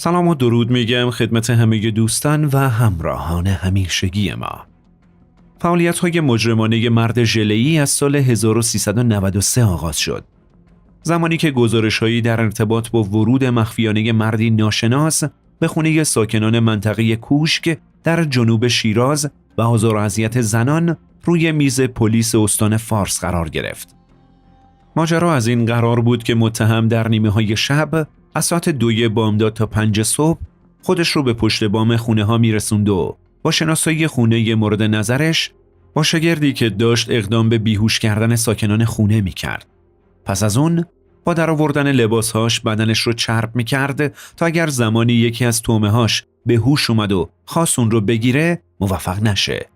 سلام و درود میگم خدمت همه دوستان و همراهان همیشگی ما. فعالیت‌های مجرمانه مرد ژله‌ای از سال 1393 آغاز شد. زمانی که گزارش‌هایی در ارتباط با ورود مخفیانه مردی ناشناس به خانه ساکنان منطقه کوشک در جنوب شیراز و آزار و اذیت زنان روی میز پلیس استان فارس قرار گرفت. ماجرا از این قرار بود که متهم در نیمه‌های شب از ساعت 2 بامداد تا 5 صبح خودش رو به پشت بام خونه ها میرسوند و با شناسایی خونه مورد نظرش با شاگردی که داشت اقدام به بیهوش کردن ساکنان خونه میکرد. پس از اون با درآوردن لباسهاش بدنش رو چرب میکرد تا اگر زمانی یکی از طعمه‌هاش به هوش اومد و خواست اون رو بگیره موفق نشه.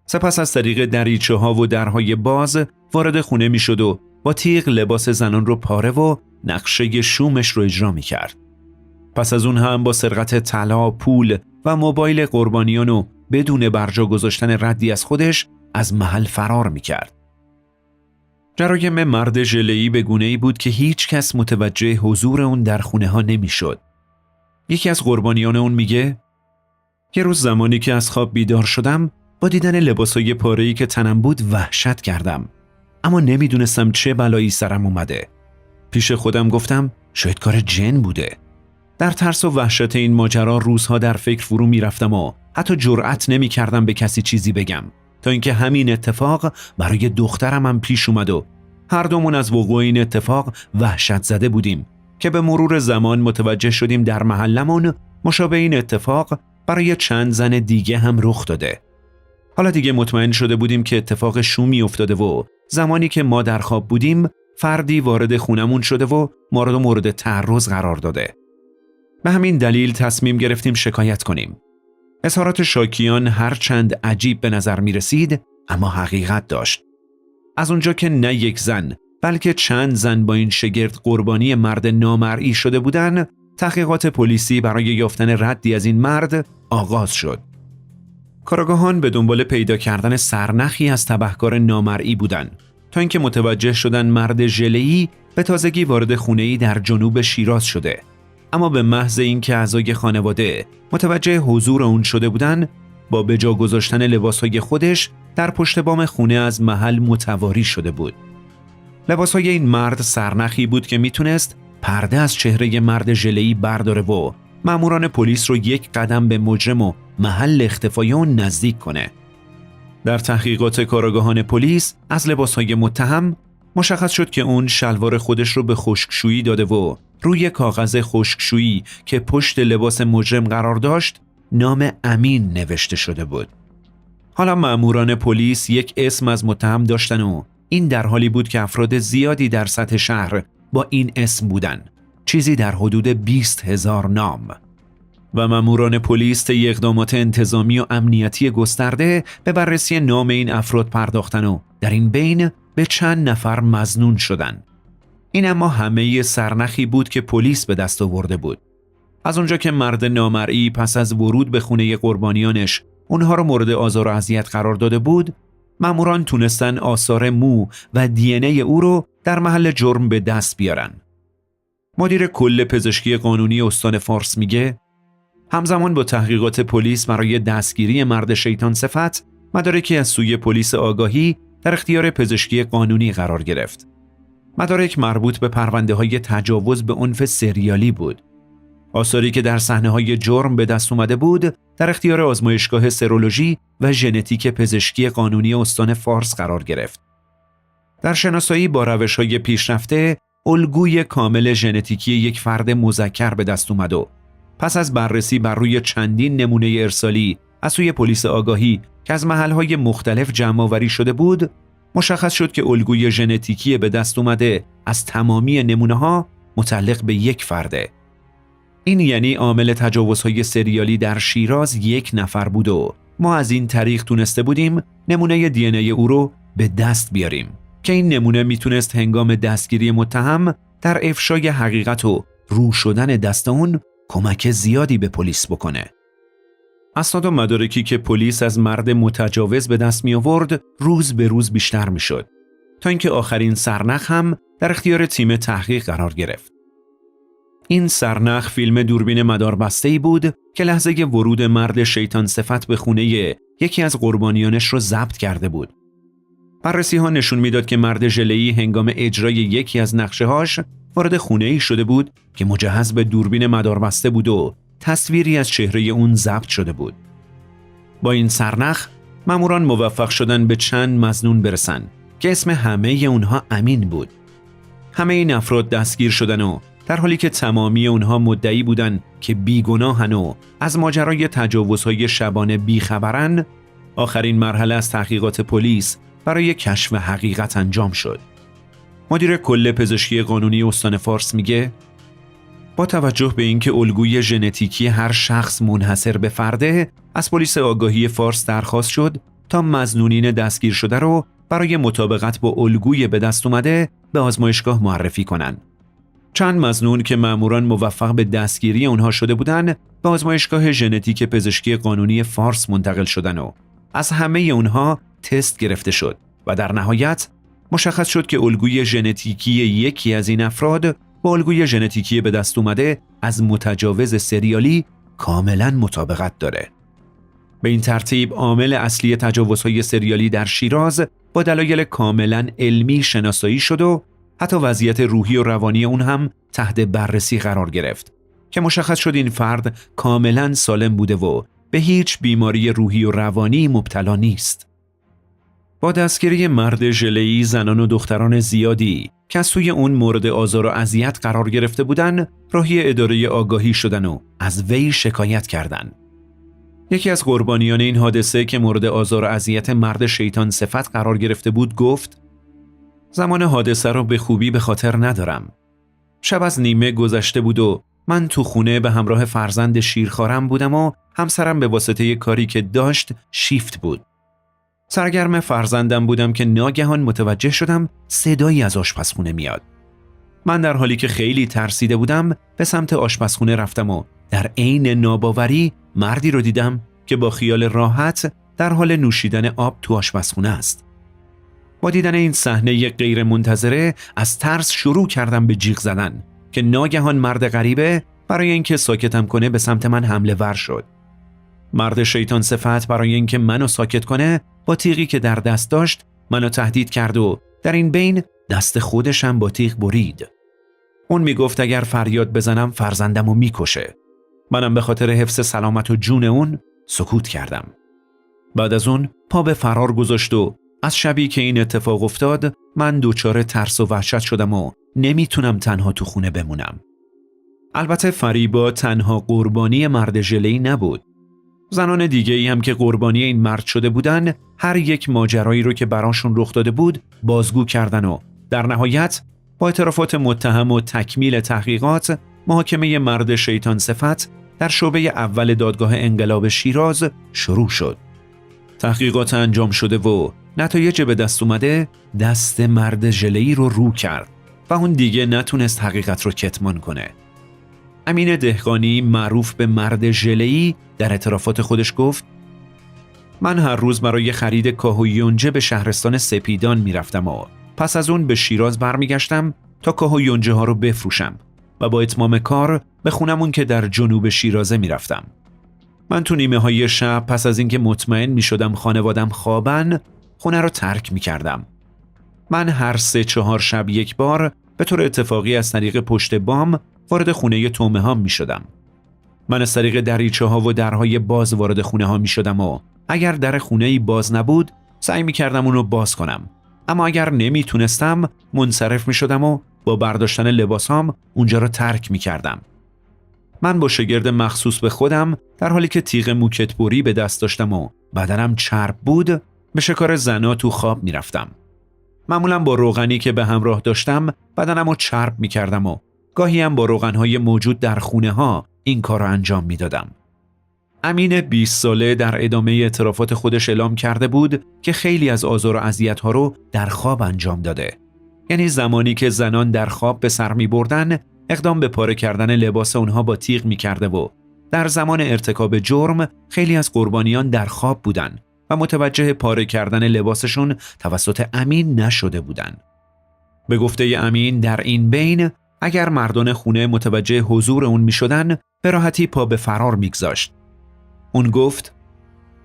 سپس از طریق دریچه‌ها و درهای باز وارد خونه میشد و با تیغ لباس زنان رو پاره و نقشه شومش رو اجرا می‌کرد. پس از اون هم با سرقت طلا، پول و موبایل قربانیان و بدون برجا گذاشتن ردی از خودش از محل فرار می‌کرد. جرایم مرد ژله‌ای به گونه‌ای بود که هیچ کس متوجه حضور اون در خونه ها نمی‌شد. یکی از قربانیان اون میگه: یه روز زمانی که از خواب بیدار شدم با دیدن لباسای پاره‌ای که تنم بود وحشت کردم، اما نمیدونستم چه بلایی سرم اومده. پیش خودم گفتم شاید کار جن بوده. در ترس و وحشت این ماجرا روزها در فکر فرو میرفتم و حتی جرأت نمی کردم به کسی چیزی بگم، تا اینکه همین اتفاق برای دخترم هم پیش اومد و هر دومون از وقوع این اتفاق وحشت زده بودیم که به مرور زمان متوجه شدیم در محلمون مشابه این اتفاق برای چند زن دیگه هم رخ داده. حالا دیگه مطمئن شده بودیم که اتفاق شومی افتاده و زمانی که ما در خواب بودیم فردی وارد خونمون شده و ما رو مورد تعرض قرار داده. به همین دلیل تصمیم گرفتیم شکایت کنیم. اظهارات شاکیان هرچند عجیب به نظر می رسید اما حقیقت داشت. از اونجا که نه یک زن بلکه چند زن با این شگرد قربانی مرد نامرئی شده بودن، تحقیقات پلیسی برای یافتن ردی از این مرد آغاز شد. کارآگاهان به دنبال پیدا کردن سرنخی از تبهکار نامرئی بودند تا اینکه متوجه شدن مرد ژله‌ای به تازگی وارد خونه‌ای در جنوب شیراز شده، اما به محض اینکه اعضای خانواده متوجه حضور اون شده بودن، با به جا گذاشتن لباسهای خودش در پشت بام خونه از محل متواری شده بود. لباسهای این مرد سرنخی بود که میتونست پرده از چهره مرد ژله‌ای برداره و ماموران پلیس رو یک قدم به مجرم و محل اختفای اون نزدیک کنه. در تحقیقات کارآگاهان پلیس از لباسهای متهم مشخص شد که اون شلوار خودش رو به خشکشویی داده و روی کاغذ خشکشویی که پشت لباس مجرم قرار داشت نام امین نوشته شده بود. حالا ماموران پلیس یک اسم از متهم داشتن و این در حالی بود که افراد زیادی در سطح شهر با این اسم بودن، چیزی در حدود 20,000 نام. و ماموران پلیس طی اقدامات انتظامی و امنیتی گسترده به بررسی نام این افراد پرداختن و در این بین به چند نفر مظنون شدند. این اما همه سرنخی بود که پلیس به دست آورده بود. از اونجا که مرد نامرئی پس از ورود به خونه قربانیانش اونها رو مورد آزار و اذیت قرار داده بود، ماموران تونستن آثار مو و دی ان ای او رو در محل جرم به دست بیارن. مدیر کل پزشکی قانونی استان فارس میگه همزمان با تحقیقات پلیس برای دستگیری مرد شیطان صفت، مدارکی از سوی پلیس آگاهی در اختیار پزشکی قانونی قرار گرفت. مدارک مربوط به پرونده‌های تجاوز به عنف سریالی بود. آثاری که در صحنه‌های جرم به دست اومده بود در اختیار آزمایشگاه سرولوژی و ژنتیک پزشکی قانونی استان فارس قرار گرفت. در شناسایی با روش‌های پیشرفته، الگوی کامل ژنتیکی یک فرد مذکر به دست اومد و پس از بررسی بر روی چندین نمونه ارسالی از سوی پلیس آگاهی که از محل‌های مختلف جمع‌آوری شده بود، مشخص شد که الگوی ژنتیکی به دست اومده از تمامی نمونه‌ها متعلق به یک فرده. این یعنی عامل تجاوزهای سریالی در شیراز یک نفر بود و ما از این طریق تونسته بودیم نمونه دی ان ای او رو به دست بیاریم که این نمونه میتونست هنگام دستگیری متهم در افشای حقیقت و رو شدن دست اون کمک زیادی به پلیس بکنه. اسناد و مدارکی که پلیس از مرد متجاوز به دست می آورد روز به روز بیشتر می شد تا اینکه آخرین سرنخ هم در اختیار تیم تحقیق قرار گرفت. این سرنخ فیلم دوربین مداربسته‌ای بود که لحظه ورود مرد شیطان صفت به خونه یکی از قربانیانش رو ضبط کرده بود. بررسی‌ها نشون میداد که مرد ژله‌ای هنگام اجرای یکی از نقشه‌هاش وارد خونه‌ای شده بود که مجهز به دوربین مداربسته بود و تصویری از چهره اون ضبط شده بود. با این سرنخ ماموران موفق شدن به چند مظنون برسن که اسم همه اونها امین بود. همه این افراد دستگیر شدن و در حالی که تمامی اونها مدعی بودن که بیگناهن و از ماجرای تجاوزهای شبانه بیخبرن، آخرین مرحله از تحقیقات پلیس برای کشف حقیقت انجام شد. مدیر کل پزشکی قانونی استان فارس میگه با توجه به اینکه الگوی ژنتیکی هر شخص منحصر به فرده، از پلیس آگاهی فارس درخواست شد تا مظنونین دستگیر شده رو برای مطابقت با الگوی به دست اومده به آزمایشگاه معرفی کنن. چند مظنون که ماموران موفق به دستگیری اونها شده بودن به آزمایشگاه ژنتیک پزشکی قانونی فارس منتقل شدن و از همه اونها تست گرفته شد و در نهایت مشخص شد که الگوی ژنتیکی یکی از این افراد با الگوی ژنتیکی به دست اومده از متجاوز سریالی کاملا مطابقت داره. به این ترتیب عامل اصلی تجاوزهای سریالی در شیراز با دلایل کاملا علمی شناسایی شد و حتی وضعیت روحی و روانی اون هم تحت بررسی قرار گرفت که مشخص شد این فرد کاملا سالم بوده و به هیچ بیماری روحی و روانی مبتلا نیست. با دستگیری مرد ژله‌ای زنان و دختران زیادی که از سوی اون مورد آزار و اذیت قرار گرفته بودن راهی اداره آگاهی شدن و از وی شکایت کردند. یکی از قربانیان این حادثه که مورد آزار و اذیت مرد شیطان صفت قرار گرفته بود گفت: زمان حادثه رو به خوبی به خاطر ندارم. شب از نیمه گذشته بود و من تو خونه به همراه فرزند شیرخوارم بودم و همسرم به واسطه کاری که داشت شیفت بود. سرگرم فرزندم بودم که ناگهان متوجه شدم صدایی از آشپزخونه میاد. من در حالی که خیلی ترسیده بودم به سمت آشپزخونه رفتم و در عین ناباوری مردی رو دیدم که با خیال راحت در حال نوشیدن آب تو آشپزخونه است. با دیدن این صحنه غیر منتظره از ترس شروع کردم به جیغ زدن که ناگهان مرد غریبه برای اینکه ساکتم کنه به سمت من حمله ور شد. مرد شیطان صفت برای اینکه منو ساکت کنه با تیغی که در دست داشت منو تهدید کرد و در این بین دست خودشم با تیغ برید. اون میگفت اگر فریاد بزنم فرزندمو میکشه. منم به خاطر حفظ سلامت و جون اون سکوت کردم. بعد از اون پا به فرار گذاشت و از شبی که این اتفاق افتاد من دچار ترس و وحشت شدم و نمیتونم تنها تو خونه بمونم. البته فریبا تنها قربانی مرد ژله‌ای نبود. زنان دیگه‌ای هم که قربانی این مرد شده بودن هر یک ماجرایی رو که براشون رخ داده بود بازگو کردن و در نهایت با اعترافات متهم و تکمیل تحقیقات محاکمه مرد شیطان صفت در شعبه اول دادگاه انقلاب شیراز شروع شد. تحقیقات انجام شده و نتایج به دست اومده دست مرد ژله‌ای رو کرد و اون دیگه نتونست حقیقت رو کتمان کنه. امین دهقانی معروف به مرد ژله‌ای در اعترافات خودش گفت: من هر روز برای خرید کاه و یونجه به شهرستان سپیدان میرفتم و پس از اون به شیراز برمیگشتم تا کاه و یونجه ها رو بفروشم و با اتمام کار به خونمون که در جنوب شیرازه میرفتم. من تو نیمه های شب پس از اینکه مطمئن میشدم خانوادم خوابن خونه رو ترک میکردم. من هر 3-4 شب یک بار به طور اتفاقی از طریق پشت بام وارد خونه تومه ها می شدم. من از طریق دریچه ها و درهای باز وارد خونه ها می شدم و اگر در خونه‌ای باز نبود سعی می کردم اونو باز کنم. اما اگر نمی تونستم منصرف می شدم و با برداشتن لباسام اونجا را ترک می کردم. من با شگرد مخصوص به خودم در حالی که تیغ موکتبری به دست داشتم و بدنم چرب بود به شکار زنا تو خواب می رفتم. معمولا با روغنی که به همراه داشتم بدنم رو چرب می کردم و گاهی هم با روغنهای موجود در خونه ها این کار رو انجام می دادم. امین 20 ساله در ادامه اعترافات خودش اعلام کرده بود که خیلی از آزار و اذیت‌ها رو در خواب انجام داده. یعنی زمانی که زنان در خواب به سر می بردن اقدام به پاره کردن لباس اونها با تیغ می کرده و در زمان ارتکاب جرم خیلی از قربانیان در خواب بودن و متوجه پاره کردن لباسشون توسط امین نشده بودن. به گفته امین در این بین اگر مردان خونه متوجه حضور اون می شدن به راحتی پا به فرار می گذاشت. اون گفت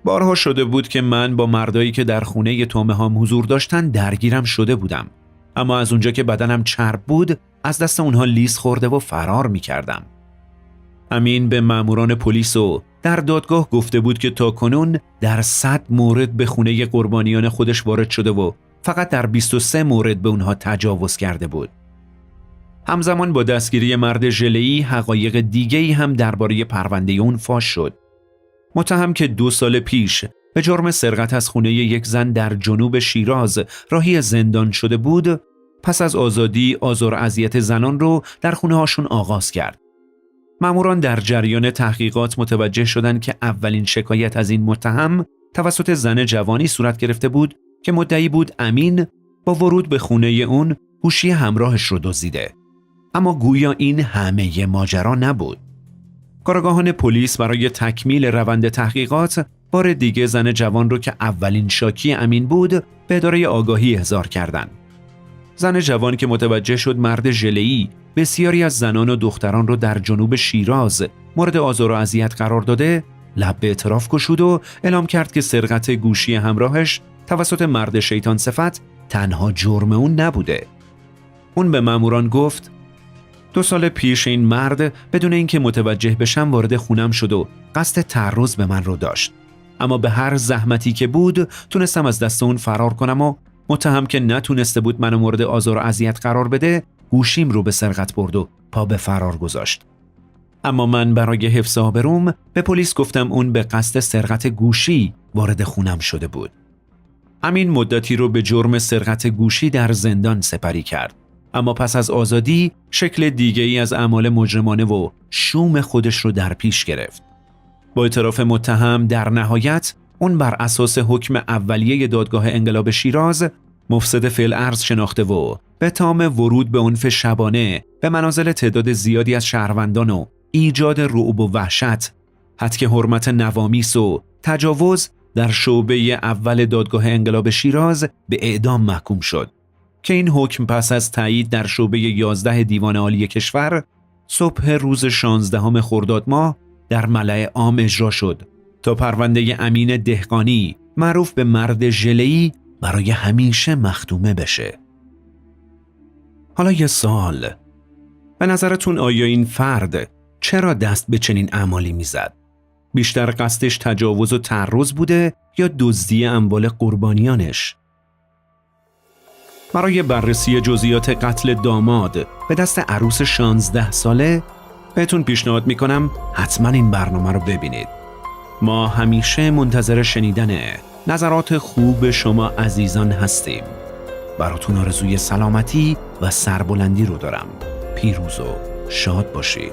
بارها شده بود که من با مردایی که در خونه تومهام حضور داشتن درگیرم شده بودم، اما از اونجا که بدنم چرب بود از دست اونها لیس خورده و فرار می کردم. امین به ماموران پلیس و در دادگاه گفته بود که تاکنون در 100 مورد به خونه قربانیان خودش وارد شده و فقط در 23 مورد به اونها تجاوز کرده بود. همزمان با دستگیری مرد ژله‌ای حقایق دیگه‌ای هم درباره پرونده اون فاش شد. متهم که 2 سال پیش به جرم سرقت از خونه یک زن در جنوب شیراز راهی زندان شده بود، پس از آزادی آزار و اذیت زنان رو در خونه هاشون آغاز کرد. ماموران در جریان تحقیقات متوجه شدند که اولین شکایت از این متهم توسط زن جوانی صورت گرفته بود که مدعی بود امین با ورود به خونه اون گوشی همراهش رو دزدیده. اما گویا این همه ماجرا نبود. کارآگاهان پلیس برای تکمیل روند تحقیقات بار دیگه زن جوان رو که اولین شاکی امین بود به اداره آگاهی احضار کردند. زن جوان که متوجه شد مرد ژله‌ای بسیاری از زنان و دختران رو در جنوب شیراز مورد آزار و اذیت قرار داده، لب به اعتراف گشود و اعلام کرد که سرقت گوشی همراهش توسط مرد شیطان صفت تنها جرم اون نبوده. اون به ماموران گفت 2 سال پیش این مرد بدون اینکه متوجه بشم وارد خونم شد و قصد تعرض به من رو داشت، اما به هر زحمتی که بود تونستم از دست اون فرار کنم و متهم که نتونسته بود منو مورد آزار و اذیت قرار بده گوشیم رو به سرقت برد و پا به فرار گذاشت. اما من برای حفظ آبروم به پلیس گفتم اون به قصد سرقت گوشی وارد خونم شده بود. امین مدتی رو به جرم سرقت گوشی در زندان سپری کرد، اما پس از آزادی شکل دیگه‌ای از اعمال مجرمانه و شوم خودش رو در پیش گرفت. با اعتراف متهم در نهایت اون بر اساس حکم اولیه دادگاه انقلاب شیراز مفسد فی‌الارض شناخته و به تام ورود به عنف شبانه به منازل تعداد زیادی از شهروندان و ایجاد رعب و وحشت، حد که حرمت نوامیس و تجاوز در شعبه اول دادگاه انقلاب شیراز به اعدام محکوم شد که این حکم پس از تایید در شعبه 11 دیوان عالی کشور صبح روز 16 خرداد ماه در ملأ عام اجرا شد تا پرونده امین دهقانی معروف به مرد ژله‌ای برای همیشه مختومه بشه. حالا یه سوال، به نظرتون آیا این فرد چرا دست به چنین اعمالی میزد؟ بیشتر قصدش تجاوز و تعرض بوده یا دزدی اموال قربانیانش؟ برای بررسی جزئیات قتل داماد به دست عروس 16 ساله بهتون پیشنهاد میکنم حتما این برنامه رو ببینید. ما همیشه منتظر شنیدن نظرات خوب شما عزیزان هستیم. براتون آرزوی سلامتی و سربلندی رو دارم. پیروز و شاد باشید.